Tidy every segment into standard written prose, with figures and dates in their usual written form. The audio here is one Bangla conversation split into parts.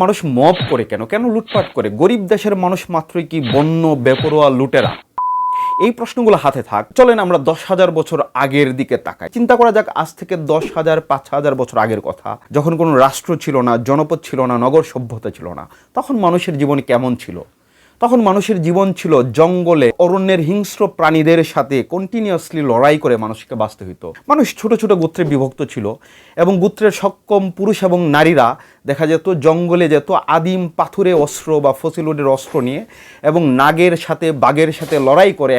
মানুষ মব করে কেন কেন লুটপাট করে? গরিব দেশের মানুষ মাত্রই কি বন্য বেপরোয়া লুটেরা? এই প্রশ্নগুলো হাতে থাক। চলেন আমরা 10,000 বছর আগের দিকে তাকাই। চিন্তা করা যাক আজ থেকে 10,000 5,000 বছর আগের কথা, যখন কোনো রাষ্ট্র ছিল না, জনপদ ছিল না, নগর সভ্যতা ছিল না। তখন মানুষের জীবন কেমন ছিল? তখন মানুষের জীবন ছিল জঙ্গলে অরণ্যের হিংস্র প্রাণীদের সাথে কন্টিনিউয়াসলি লড়াই করে মানুষকে বাঁচতে হইতো। মানুষ ছোট ছোট গোত্রে বিভক্ত ছিল এবং গোত্রের সক্ষম পুরুষ এবং নারীরা দেখা যেত জঙ্গলে যেত আদিম পাথুরে অস্ত্র বা ফসিলুডের অস্ত্র নিয়ে, এবং নাগের সাথে বাঘের সাথে লড়াই করে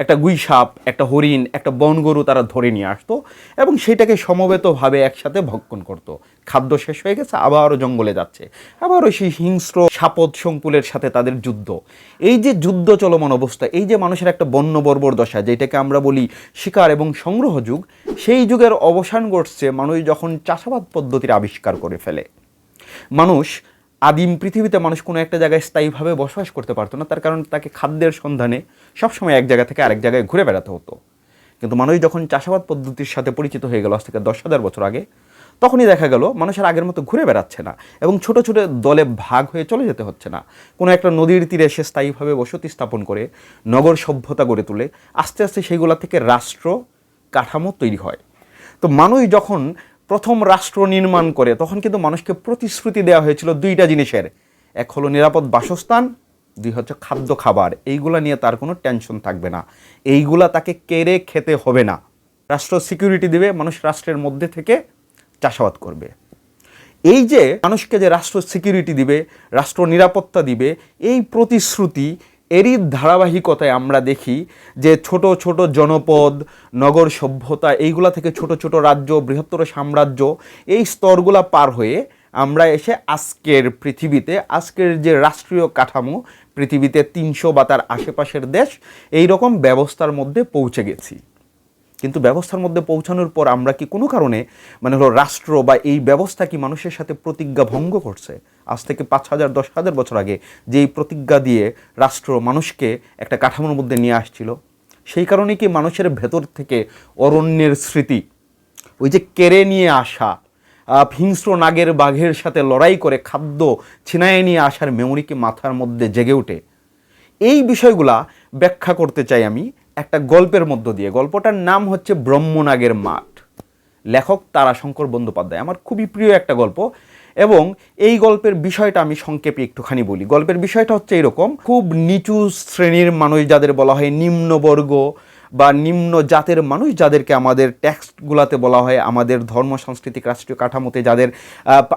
একটা গুইসাপ, একটা হরিণ, একটা বনগরু তারা ধরে নিয়ে আসতো এবং সেটাকে সমবেতভাবে একসাথে ভক্ষণ করত। খাদ্য শেষ হয়ে গেছে, আবারও জঙ্গলে যাচ্ছে, আবারও সেই হিংস্র সাপদ সংকুলের সাথে তাদের যুদ্ধ। এই যে যুদ্ধ চলমান অবস্থা, এই যে মানুষের একটা বন্য বর্বর দশা, যেটাকে আমরা বলি শিকার এবং সংগ্রহ যুগ, সেই যুগের অবসান ঘটছে মানুষ যখন চাষাবাদ পদ্ধতির আবিষ্কার করে ফেলে। মানুষ আদিম পৃথিবীতে মানুষ কোনো একটা জায়গায় স্থায়ীভাবে বসবাস করতে পারতো না, তার কারণ তাকে খাদ্যের সন্ধানে সবসময় এক জায়গা থেকে আরেক জায়গায় ঘুরে বেড়াতে হতো। কিন্তু মানুষ যখন চাষাবাদ পদ্ধতির সাথে পরিচিত হয়ে গেল আজ থেকে 10,000 বছর আগে, তখনই দেখা গেল মানুষের আগের মতো ঘুরে বেড়াচ্ছে না এবং ছোট ছোট দলে ভাগ হয়ে চলে যেতে হচ্ছে না। কোনো একটা নদীর তীরে এসে স্থায়ীভাবে বসতি স্থাপন করে নগর সভ্যতা গড়ে তুলে আস্তে আস্তে সেইগুলা থেকে রাষ্ট্র কাঠামো তৈরি হয়। তো মানুষ যখন প্রথম রাষ্ট্র নির্মাণ করে তখন কিন্তু মানুষকে প্রতিশ্রুতি দেওয়া হয়েছিল দুইটা জিনিসের। এক হলো নিরাপদ বাসস্থান, দুই হচ্ছে খাদ্য খাবার। এইগুলা নিয়ে তার কোনো টেনশন থাকবে না, এইগুলা তাকে কেড়ে খেতে হবে না। রাষ্ট্র সিকিউরিটি দেবে, মানুষ রাষ্ট্রের মধ্যে থেকে চাষাবাদ করবে। এই যে মানুষকে যে রাষ্ট্র সিকিউরিটি দিবে, রাষ্ট্র নিরাপত্তা দিবে, এই প্রতিশ্রুতি এরই ধারাবাহিকতায় আমরা দেখি যে ছোট ছোট জনপদ, নগর সভ্যতা, এইগুলা থেকে ছোট ছোট রাজ্য, বৃহত্তর সাম্রাজ্য, এই স্তরগুলা পার হয়ে আমরা এসে আজকের পৃথিবীতে, আজকের যে রাষ্ট্রীয় কাঠামো, পৃথিবীতে 300 বা তার আশেপাশের দেশ, এই রকম ব্যবস্থার মধ্যে পৌঁছে গেছি। কিন্তু ব্যবস্থার মধ্যে পৌঁছানোর পর আমরা কি কোনো কারণে রাষ্ট্র বা এই ব্যবস্থা কি মানুষের সাথে প্রতিজ্ঞা ভঙ্গ করছে? আজ থেকে 5,000 10,000 বছর আগে যেই প্রতিজ্ঞা দিয়ে রাষ্ট্র মানুষকে একটা কাঠামোর মধ্যে নিয়ে আসছিল, সেই কারণে কি মানুষের ভেতর থেকে অরণ্যের স্মৃতি, ওই যে কেড়ে নিয়ে আসা, হিংস্র নাগের বাঘের সাথে লড়াই করে খাদ্য ছিনায় নিয়ে আসার মেমোরি কি মাথার মধ্যে জেগে ওঠে? এই বিষয়গুলা ব্যাখ্যা করতে চাই আমি একটা গল্পের মধ্য দিয়ে। গল্পটার নাম হচ্ছে ব্রহ্মনাগের মাঠ। লেখক তারাশঙ্কর বন্দ্যোপাধ্যায়। আমার খুবই প্রিয় একটা গল্প এবং এই গল্পের বিষয়টা আমি সংক্ষেপে একটুখানি বলি। গল্পের বিষয়টা হচ্ছে এরকম: খুব নিচু শ্রেণীর মানুষ, যাদের বলা হয় নিম্নবর্গ বা নিম্ন জাতের মানুষ, যাদেরকে আমাদের টেক্সটগুলোতে বলা হয়, আমাদের ধর্ম সাংস্কৃতিক রাষ্ট্রীয় কাঠামোতে যাদের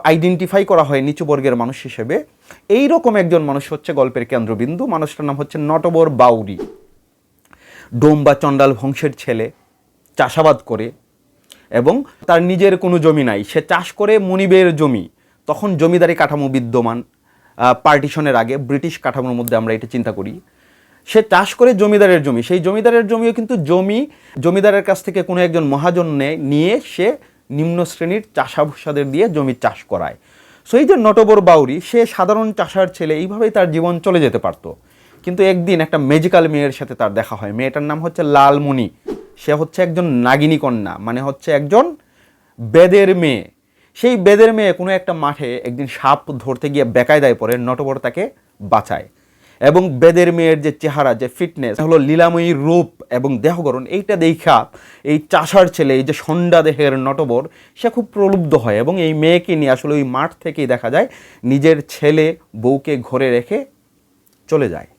আইডেন্টিফাই করা হয় নিচু বর্গের মানুষ হিসেবে, এই রকম একজন মানুষ হচ্ছে গল্পের কেন্দ্রবিন্দু। মানুষটার নাম হচ্ছে নটবর বাউরি। ডোম বা চণ্ডাল বংশের ছেলে, চাষাবাদ করে এবং তার নিজের কোনো জমি নাই, সে চাষ করে মনিবের জমি। তখন জমিদারি কাঠামো বিদ্যমান, পার্টিশনের আগে ব্রিটিশ কাঠামোর মধ্যে আমরা এটা চিন্তা করি। সে চাষ করে জমিদারের জমি, সেই জমিদারের জমিও কিন্তু জমিদারের কাছ থেকে কোনো একজন মহাজন নিয়ে সে নিম্ন শ্রেণীর চাষাভুষাদের দিয়ে জমি চাষ করায়। সো এই যে নটবর বাউরি, সে সাধারণ চাষার ছেলে, এইভাবেই তার জীবন চলে যেতে পারতো। কিন্তু একদিন একটা ম্যাজিক্যাল মেয়ের সাথে তার দেখা হয়। মেয়েটার নাম হচ্ছে লালমণি। সে হচ্ছে একজন নাগিনী কন্যা, মানে হচ্ছে একজন বেদের মেয়ে। সেই বেদের মেয়ে কোনো একটা মাঠে একদিন সাপ ধরতে গিয়ে বেকায়দায় পড়ে, নটবর তাকে বাঁচায় এবং বেদের মেয়ের যে চেহারা, যে ফিটনেস, হলো লীলাময়ী রূপ এবং দেহগঠন, এইটা দেখা এই চাষার ছেলে, এই যে সন্ধ্যা দেহের নটবর, সে খুব প্রলুব্ধ হয় এবং এই মেয়েকে নিয়ে আসলে ওই মাঠ থেকেই দেখা যায় নিজের ছেলে বউকে ঘরে রেখে চলে যায়।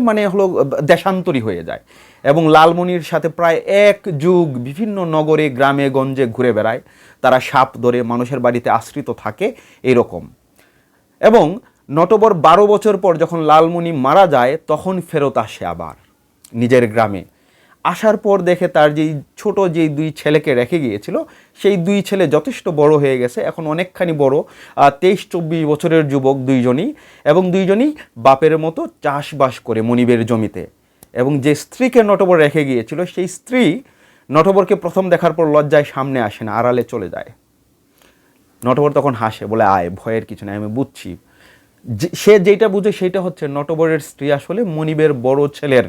মানে হলো দেশান্তরী হয়ে যায় এবং লালমণির সাথে প্রায় 1 যুগ বিভিন্ন নগরে গ্রামে গঞ্জে ঘুরে বেড়ায়। তারা সাপ ধরে মানুষের বাড়িতে আশ্রিত থাকে এইরকম। এবং নটবর 12 বছর পর যখন লালমণি মারা যায়, তখন ফেরত আসে আবার নিজের গ্রামে। আসার পর দেখে তার যেই 2 ছেলেকে রেখে গিয়েছিল, সেই 2 ছেলে যথেষ্ট বড় হয়ে গেছে, এখন অনেকখানি বড়, 23-24 বছরের যুবক দুইজনই, এবং দুইজনই বাপের মতো চাষবাস করে মনিবের জমিতে। এবং যে স্ত্রীকে নটবর রেখে গিয়েছিল, সেই স্ত্রী নটবরকে প্রথম দেখার পর লজ্জায় সামনে আসে না, আড়ালে চলে যায়। নটবর তখন হাসে, বলে আয়, ভয়ের কিছু নেই, আমি বুঝছি। সে যেটা বুঝে সেটা হচ্ছে নটবরের স্ত্রী আসলে মনিবের বড় ছেলের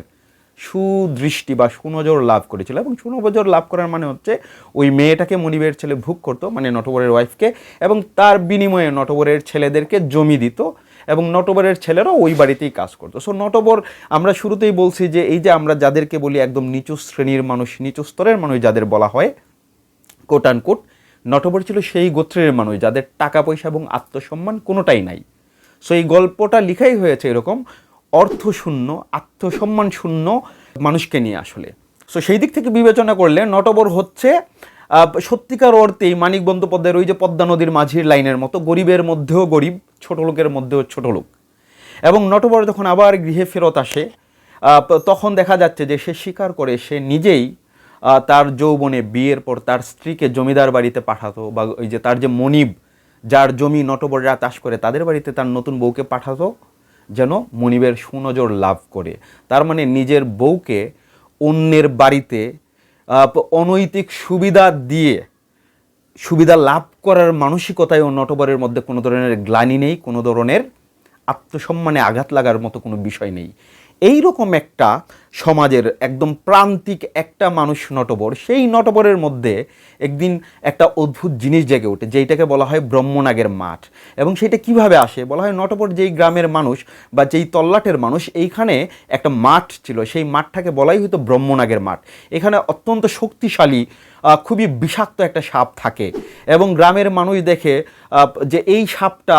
সুদৃষ্টি বা সুনজর লাভ করেছিল। এবং সুনজর লাভ করার মানে হচ্ছে ওই মেয়েটাকে মনিবের ছেলে ভোগ করতো, মানে নটবরের ওয়াইফকে, এবং তার বিনিময়ে নটবরের ছেলেদেরকে জমি দিত এবং নটবরের ছেলেরাও ওই বাড়িতেই কাজ করতো। সো নটবর, আমরা শুরুতেই বলছি যে এই যে আমরা যাদেরকে বলি একদম নিচু শ্রেণীর মানুষ, নিচু স্তরের মানুষ যাদের বলা হয় কোট আনকোট, নটবর ছিল সেই গোত্রের মানুষ যাদের টাকা পয়সা এবং আত্মসম্মান কোনোটাই নাই। সো এই গল্পটা লিখাই হয়েছে এরকম অর্থশূন্য, আত্মসম্মান শূন্য মানুষকে নিয়ে আসলে। সো সেই দিক থেকে বিবেচনা করলে নটবর হচ্ছে সত্যিকার অর্থেই মানিক বন্দ্যোপাধ্যায়ের ওই যে পদ্মা নদীর মাঝির লাইনের মতো গরিবের মধ্যেও গরিব, ছোট লোকের মধ্যেও ছোট লোক। এবং নটবর যখন আবার গৃহে ফেরত আসে তখন দেখা যাচ্ছে যে সে স্বীকার করে সে নিজেই তার যৌবনে বিয়ের পর তার স্ত্রীকে জমিদার বাড়িতে পাঠাতো, বা ওই যে তার যে মনিব যার জমি নটবররা চাষ করে তাদের বাড়িতে তার নতুন বউকে পাঠাতো যেন মনিবের সুনজর লাভ করে। তার মানে নিজের বউকে অন্যের বাড়িতে অনৈতিক সুবিধা দিয়ে সুবিধা লাভ করার মানসিকতায় ও নটবরের মধ্যে কোনো ধরনের গ্লানি নেই, কোনো ধরনের আত্মসম্মানে আঘাত লাগার মতো কোনো বিষয় নেই। এই রকম একটা সমাজের একদম প্রান্তিক একটা মানুষ নটবর, সেই নটবরের মধ্যে একদিন একটা অদ্ভুত জিনিস জেগে ওঠে যেইটাকে বলা হয় ব্রহ্মনাগের মাঠ। এবং সেটা কিভাবে আসে বলা হয়, নটবর যেই গ্রামের মানুষ বা যেই তল্লাটের মানুষ, এইখানে একটা মাঠ ছিল, সেই মাঠটাকে বলাই হতো ব্রহ্মনাগের মাঠ। এখানে অত্যন্ত শক্তিশালী খুবই বিষাক্ত একটা সাপ থাকে এবং গ্রামের মানুষ দেখে যে এই সাপটা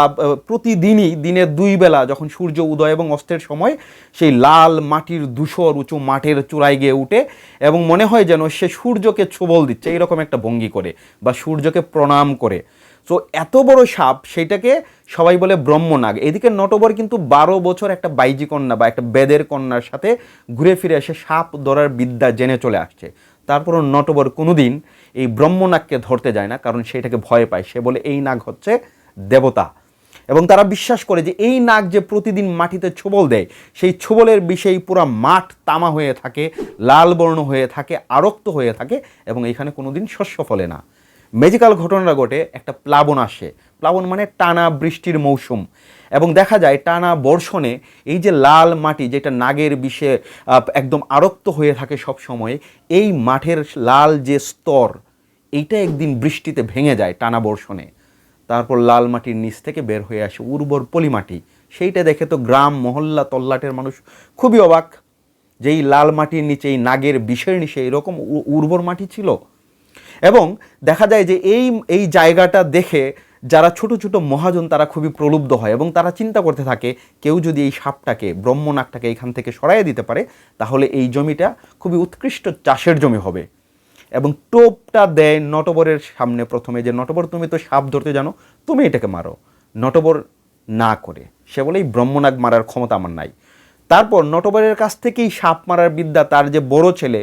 প্রতিদিনই দিনের 2 বেলা যখন সূর্য উদয় এবং অস্তের সময় সেই লাল মাটির ধূসর উঁচু মাঠের চূড়ায় গিয়ে উঠে এবং মনে হয় যেন সে সূর্যকে ছোবল দিচ্ছে এইরকম একটা ভঙ্গি করে বা সূর্যকে প্রণাম করে। তো এত বড় সাপ, সেইটাকে সবাই বলে ব্রহ্মনাগ। এদিকে নটবর কিন্তু 12 বছর একটা বাইজি কন্যা বা একটা বেদের কন্যার সাথে ঘুরে ফিরে এসে সাপ ধরার বিদ্যা জেনে চলে আসছে। তারপরও নটবর কোনোদিন এই ব্রহ্মনাগকে ধরতে যায় না, কারণ সেটাকে ভয় পায়। সে বলে এই নাগ হচ্ছে দেবতা, এবং তারা বিশ্বাস করে যে এই নাগ যে প্রতিদিন মাটিতে ছোবল দেয়, সেই ছোবলের বিষেই পুরো মাঠ তামা হয়ে থাকে, লাল বর্ণ হয়ে থাকে, আরক্ত হয়ে থাকে এবং এখানে কোনোদিন শস্য ফলে না। ম্যাজিক্যাল ঘটনা ঘটে, একটা প্লাবন আসে। প্লাবন মানে টানা বৃষ্টির মৌসুম, এবং দেখা যায় টানা বর্ষণে এই যে লাল মাটি যেটা নাগের বিষে একদম আরক্ত হয়ে থাকে সব সময়, এই মাঠের লাল যে স্তর এইটা একদিন বৃষ্টিতে ভেঙে যায় টানা বর্ষণে। তারপর লাল মাটির নিচ থেকে বের হয়ে আসে উর্বর পলিমাটি। সেইটা দেখে তো গ্রাম মহল্লা তল্লাটের মানুষ খুবই অবাক, যে এই লাল মাটির নিচে এই নাগের বিষের নিচে এরকম উর্বর মাটি ছিল। এবং দেখা যায় যে এই জায়গাটা দেখে যারা ছোট ছোট মহাজন তারা খুবই প্রলুব্ধ হয় এবং তারা চিন্তা করতে থাকে কেউ যদি এই সাপটাকে ব্রহ্মনাগটাকে এখান থেকে সরাইয়ে দিতে পারে তাহলে এই জমিটা খুবই উৎকৃষ্ট চাষের জমি হবে। এবং টোপটা দেয় নটবরের সামনে প্রথমে, যে নটবর তুমি তো সাপ ধরতে জানো, তুমি এটাকে মারো। নটবর না করে, সে বলে এই ব্রহ্মনাগ মারার ক্ষমতা আমার নাই। তারপর নটবরের কাছ থেকেই সাপ মারার বিদ্যা তার যে বড় ছেলে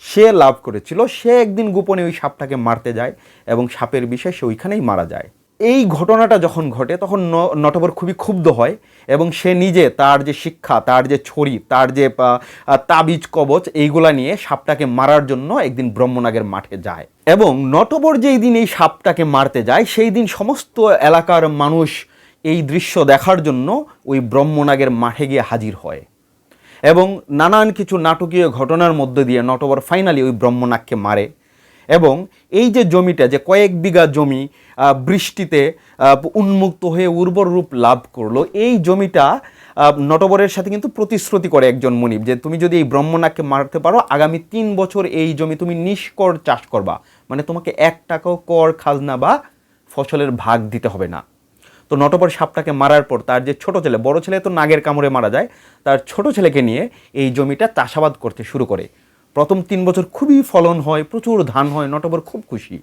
সে লাভ করেছিল, সে একদিন গোপনে ওই সাপটাকে মারতে যায় এবং সাপের বিষে সে ওইখানেই মারা যায়। এই ঘটনাটা যখন ঘটে তখন নটবর খুবই ক্ষুব্ধ হয় এবং সে নিজে তার যে শিক্ষা, তার যে ছড়ি, তার যে তাবিজ কবচ, এইগুলা নিয়ে সাপটাকে মারার জন্য একদিন ব্রহ্মনাগের মাঠে যায়। এবং নটবর যেই দিন এই সাপটাকে মারতে যায় সেই দিন সমস্ত এলাকার মানুষ এই দৃশ্য দেখার জন্য ওই ব্রহ্মনাগের মাঠে গিয়ে হাজির হয় এবং নানান কিছু নাটকীয় ঘটনার মধ্য দিয়ে নটবর ফাইনালি ওই ব্রহ্মনাগকে মারে। এবং এই যে জমিটা, যে কয়েক বিঘা জমি বৃষ্টিতে উন্মুক্ত হয়ে উর্বর রূপ লাভ করলো, এই জমিটা নটবরের সাথে কিন্তু প্রতিশ্রুতি করে একজন মনিব যে তুমি যদি এই ব্রহ্মনাগকে মারতে পারো আগামী 3 বছর এই জমি তুমি নিষ্কর চাষ করবা, মানে তোমাকে 1 টাকাও কর খাজনা বা ফসলের ভাগ দিতে হবে না। তো নটবর সাপটাকে মারার পর তার যে ছোট ছেলে, বড় ছেলে তো নাগের কামড়ে মারা যায়, তার ছোট ছেলেকে নিয়ে এই জমিটা চাষাবাদ করতে শুরু করে। প্রথম 3 বছর খুবই ফলন হয়, প্রচুর ধান হয়, নটবর খুব খুশি।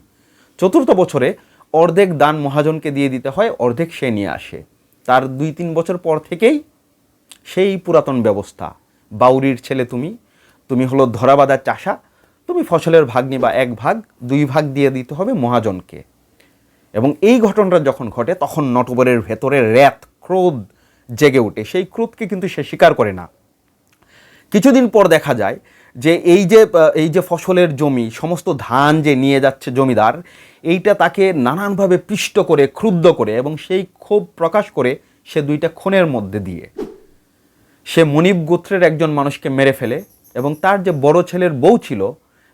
4র্থ বছরে অর্ধেক দান মহাজনকে দিয়ে দিতে হয়, অর্ধেক সে নিয়ে আসে। তার 2-3 বছর পর থেকেই সেই পুরাতন ব্যবস্থা, বাউরির ছেলে তুমি হলো ধরাবাঁধা চাষা, তুমি ফসলের ভাগ নিবা 1 ভাগ, 2 ভাগ দিয়ে দিতে হবে মহাজনকে। এবং এই ঘটনাটা যখন ঘটে তখন নটবরের ভেতরে রেত ক্রোধ জেগে ওঠে। সেই ক্রোধকে কিন্তু সে স্বীকার করে না। কিছুদিন পর দেখা যায় যে এই যে ফসলের জমি, সমস্ত ধান যে নিয়ে যাচ্ছে জমিদার, এইটা তাকে নানানভাবে পিষ্ট করে, ক্রুদ্ধ করে এবং সেই ক্ষোভ প্রকাশ করে সে 2টা খুনের মধ্যে দিয়ে সে মনিব গোত্রের একজন মানুষকে মেরে ফেলে এবং তার যে বড় ছেলের বউ ছিল,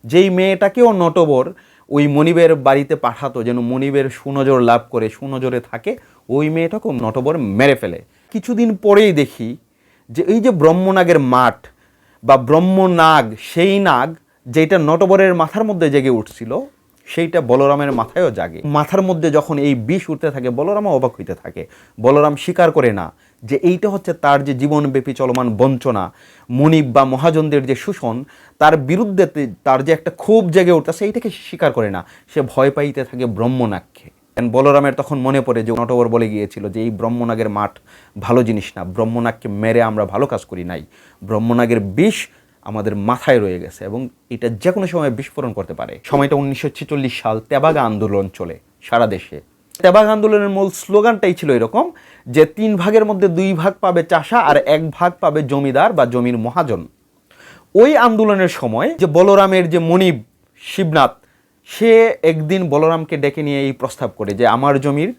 যেই মেয়েটাকেও নটবর ওই মনিবের বাড়িতে পাঠাতো যেন মনিবের সুনজর লাভ করে, সুনজরে থাকে, ওই মেয়েটাকেও নটবর মেরে ফেলে। কিছুদিন পরেই দেখি যে এই যে ব্রহ্মনাগের মাঠ বা ব্রহ্মনাগ, সেই নাগ যেটা নটবরের মাথার মধ্যে জেগে উঠছিল, সেইটা বলরামের মাথায়ও জাগে। মাথার মধ্যে যখন এই বিষ উঠতে থাকে, বলরামও অবাক হইতে থাকে। বলরাম স্বীকার করে না যে এইটা হচ্ছে তার যে জীবনব্যাপী চলমান বঞ্চনা, মনিব বা মহাজনদের যে শোষণ, তার বিরুদ্ধে তার যে একটা ক্ষোভ জেগে উঠতেছে, এইটাকে স্বীকার করে না। সে ভয় পাইতে থাকে ব্রহ্মনাগকে। বলরামের তখন মনে পড়ে যে নটবর বলে গিয়েছিল যে এই ব্রহ্মনাগের মাঠ ভালো জিনিস না, ব্রহ্মনাগকে মেরে আমরা ভালো কাজ করি নাই, ব্রহ্মনাগের বিষ আমাদের মাথায় রয়ে গেছে এবং এটা যে কোনো সময় বিস্ফোরণ করতে পারে। সময়টা 1946 সাল, তেবাগা আন্দোলন চলে সারা দেশে। তেবাগা আন্দোলনের মূল স্লোগানটাই ছিল এরকম যে 3 ভাগের মধ্যে 2 ভাগ পাবে চাষা আর 1 ভাগ পাবে জমিদার বা জমির মহাজন। ওই আন্দোলনের সময় যে বলরামের যে মনিব শিবনাথ, সে একদিন বলরামকে ডেকে নিয়ে এই প্রস্তাব করে যে আমার জমির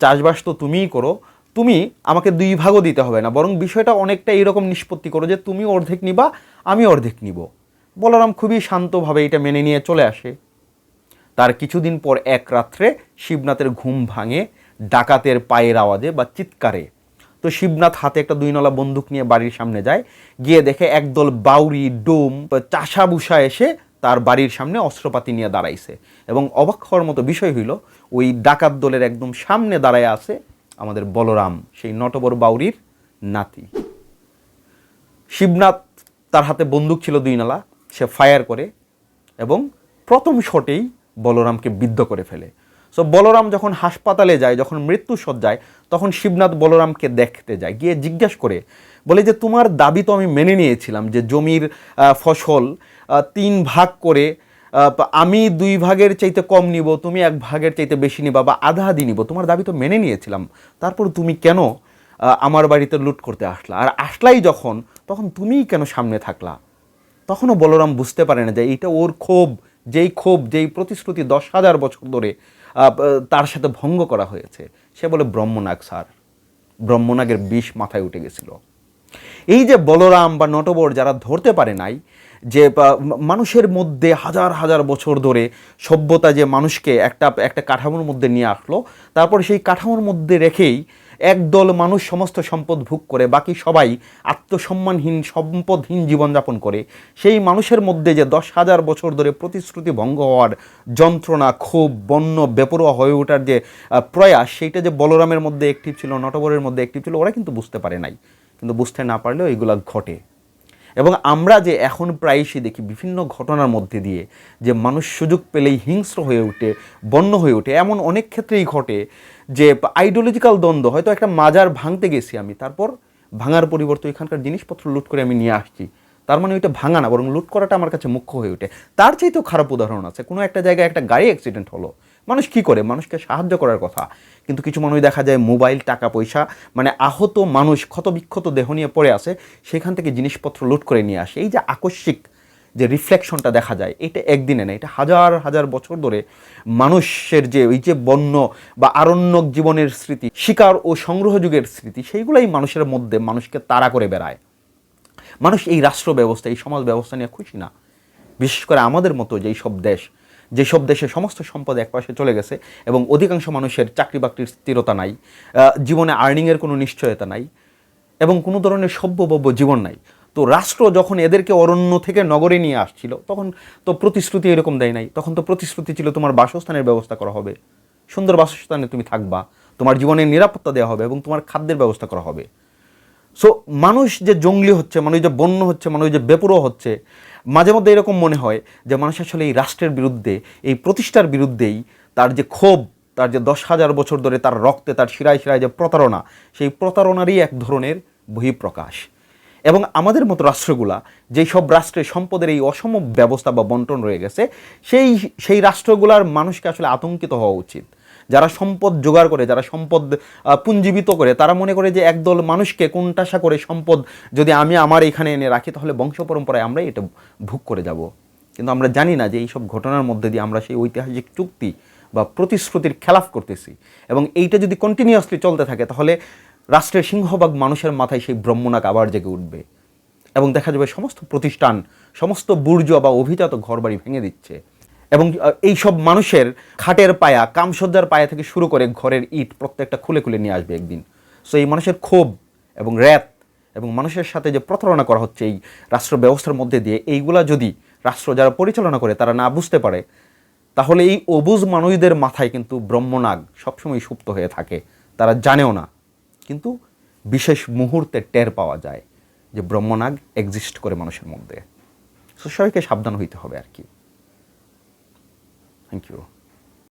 চাষবাস তো তুমিই করো, তুমি আমাকে 2 ভাগও দিতে হবে না, বরং বিষয়টা অনেকটা এইরকম নিষ্পত্তি করো যে তুমি অর্ধেক নিবা, আমি অর্ধেক নিব। বলরাম খুবই শান্তভাবে এটা মেনে নিয়ে চলে আসে। তার কিছুদিন পর এক রাত্রে শিবনাথের ঘুম ভাঙে ডাকাতের পায়ের আওয়াজে বা চিৎকারে। তো শিবনাথ হাতে একটা 2 নলা বন্দুক নিয়ে বাড়ির সামনে যায়, গিয়ে দেখে একদল বাউরি, ডোম, চাষা বুসা এসে তার বাড়ির সামনে অস্ত্রপাতি নিয়ে দাঁড়াইছে। এবং অবাক হওয়ার মতো বিষয় হইল, ওই ডাকাত দলের একদম সামনে দাঁড়ায় আছে আমাদের বলরাম, সেই নটবর বাউরির নাতি। শিবনাথ, তার হাতে বন্দুক ছিল 2 নলা, সে ফায়ার করে এবং প্রথম শটেই বলরামকে বিদ্ধ করে ফেলে। সো বলরাম যখন হাসপাতালে যায়, যখন মৃত্যু সজ্জায়, তখন শিবনাথ বলরামকে দেখতে যায়, গিয়ে জিজ্ঞাসা করে, বলে যে তোমার দাবি তো আমি মেনে নিয়েছিলাম যে জমির ফসল 3 ভাগ করে আমি 2 ভাগের চাইতে কম নিব, তুমি 1 ভাগের চাইতে বেশি নিবা বা আধা আধি নিব, তোমার দাবি তো মেনে নিয়েছিলাম, তারপর তুমি কেন আমার বাড়িতে লুট করতে আসলা? আর আসলাই যখন, তখন তুমিই কেন সামনে থাকলা? তখনও বলরাম বুঝতে পারে না যে এইটা ওর ক্ষোভ, যেই প্রতিশ্রুতি 10,000 বছর ধরে তার সাথে ভঙ্গ করা হয়েছে। সে বলে ব্রহ্মনাগ স্যার, ব্রহ্মনাগের বিষ মাথায় উঠে গেছিল। এই যে বলরাম বা নটবর যারা ধরতে পারে নাই যে মানুষের মধ্যে হাজার হাজার বছর ধরে সভ্যতা যে মানুষকে একটা কাঠামোর মধ্যে নিয়ে আসলো, তারপর সেই কাঠামোর মধ্যে রেখেই একদল মানুষ সমস্ত সম্পদ ভোগ করে, বাকি সবাই আত্মসম্মানহীন, সম্পদহীন জীবনযাপন করে, সেই মানুষের মধ্যে যে 10,000 বছর ধরে প্রতিশ্রুতি ভঙ্গ হওয়ার যন্ত্রণা, ক্ষোভ, বন্য বেপরোয়া হয়ে ওঠার যে প্রয়াস, সেইটা যে বলরামের মধ্যে অ্যাক্টিভ ছিল, নটবরের মধ্যে অ্যাক্টিভ ছিল, ওরা কিন্তু বুঝতে পারে নাই। কিন্তু বুঝতে না পারলেও এগুলো ঘটে। এবং আমরা যে এখন প্রায়শই দেখি বিভিন্ন ঘটনার মধ্যে দিয়ে যে মানুষ সুযোগ পেলেই হিংস্র হয়ে ওঠে, বন্য হয়ে ওঠে, এমন অনেক ক্ষেত্রেই ঘটে যে আইডিওলজিক্যাল দ্বন্দ্ব, হয়তো একটা মাজার ভাঙতে গেছি আমি, তারপর ভাঙার পরিবর্তে এখানকার জিনিসপত্র লুট করে আমি নিয়ে আসছি, তার মানে ওইটা ভাঙা না, বরং লুট করাটা আমার কাছে মুখ্য হয়ে ওঠে। তার চাইতেও খারাপ উদাহরণ আছে, কোনো একটা জায়গায় একটা গাড়ি অ্যাক্সিডেন্ট হলো, মানুষ কি করে? মানুষকে সাহায্য করার কথা, কিন্তু কিছু মানুষ দেখা যায় মোবাইল, টাকা পয়সা, মানে আহত মানুষ, ক্ষতবিক্ষত দেহ নিয়ে পড়ে আছে, সেখান থেকে জিনিসপত্র লুট করে নিয়ে আসে। এই যে আকস্মিক যে রিফ্লেকশনটা দেখা যায়, এটা একদিনে না, এটা হাজার হাজার বছর ধরে মানুষের যে ওই যে বন্য বা আরণ্যক জীবনের স্মৃতি, শিকার ও সংগ্রহ যুগের স্মৃতি, সেইগুলাই মানুষের মধ্যে মানুষকে তাড়া করে বেড়ায়। মানুষ এই রাষ্ট্র ব্যবস্থা, এই সমাজ ব্যবস্থা নিয়ে খুশি না। বিশেষ করে আমাদের মতো যেসব দেশে সমস্ত সম্পদ একপাশে চলে গেছে এবং অধিকাংশ মানুষের চাকরি বাকরির স্থিরতা নাই, জীবনে আর্নিংয়ের কোনো নিশ্চয়তা নাই এবং কোনো ধরনের সভ্যভব্য জীবন নাই। তো রাষ্ট্র যখন এদেরকে অরণ্য থেকে নগরে নিয়ে আসছিল, তখন তো প্রতিশ্রুতি এরকম দেয় নাই। তখন তো প্রতিশ্রুতি ছিল তোমার বাসস্থানের ব্যবস্থা করা হবে, সুন্দর বাসস্থানে তুমি থাকবা, তোমার জীবনের নিরাপত্তা দেওয়া হবে এবং তোমার খাদ্যের ব্যবস্থা করা হবে। সো মানুষ যে জঙ্গলি হচ্ছে, মানুষ যে বন্য হচ্ছে, মানুষ যে বেপরোয়া হচ্ছে, মাঝে মধ্যে এরকম মনে হয় যে মানুষ আসলে এই রাষ্ট্রের বিরুদ্ধে, এই প্রতিষ্ঠার বিরুদ্ধেই তার যে ক্ষোভ, তার যে 10,000 বছর ধরে তার রক্তে, তার শিরায় শিরায় যে প্রতারণা, সেই প্রতারণারই এক ধরনের বহিঃপ্রকাশ। এবং আমাদের মতো রাষ্ট্রগুলা, যেই সব রাষ্ট্রে সম্পদের এই অসম ব্যবস্থা বা বন্টন রয়ে গেছে, সেই রাষ্ট্রগুলার মানুষকে আসলে আতঙ্কিত হওয়া উচিত। যারা সম্পদ জোগাড় করে, যারা সম্পদ পুঞ্জীবিত করে, তারা মনে করে যে একদল মানুষকে কোণঠাসা করে সম্পদ যদি আমি আমার এখানে এনে রাখি, তাহলে বংশ পরম্পরায় আমরাই এটা ভোগ করে যাব। কিন্তু আমরা জানি না যে এইসব ঘটনার মধ্যে দিয়ে আমরা সেই ঐতিহাসিক চুক্তি বা প্রতিশ্রুতির খেলাফ করতেছি। এবং এইটা যদি কন্টিনিউয়াসলি চলতে থাকে, তাহলে রাষ্ট্রের সিংহভাগ মানুষের মাথায় সেই ব্রহ্মনাগ আবার জেগে উঠবে। এবং দেখা যাবে সমস্ত প্রতিষ্ঠান, সমস্ত বুর্জোয়া বা অভিজাত ঘরবাড়ি ভেঙে দিচ্ছে। এবং এই সব মানুষের খাটের পায়া, কামসজ্জার পায়া থেকে শুরু করে ঘরের ইট প্রত্যেকটা খুলে খুলে নিয়ে আসবে একদিন। সো এই মানুষের ক্ষোভ এবং র্যাত এবং মানুষের সাথে যে প্রতারণা করা হচ্ছে এই রাষ্ট্র ব্যবস্থার মধ্যে দিয়ে, এইগুলা যদি রাষ্ট্র যারা পরিচালনা করে তারা না বুঝতে পারে, তাহলে এই অবুঝ মানুষদের মাথায় কিন্তু ব্রহ্মনাগ সবসময় সুপ্ত হয়ে থাকে। তারা জানেও না, কিন্তু বিশেষ মুহূর্তে টের পাওয়া যায় যে ব্রহ্মনাগ এক্সিস্ট করে মানুষের মধ্যে। সো সবাইকে সাবধান হইতে হবে আর কি। Thank you.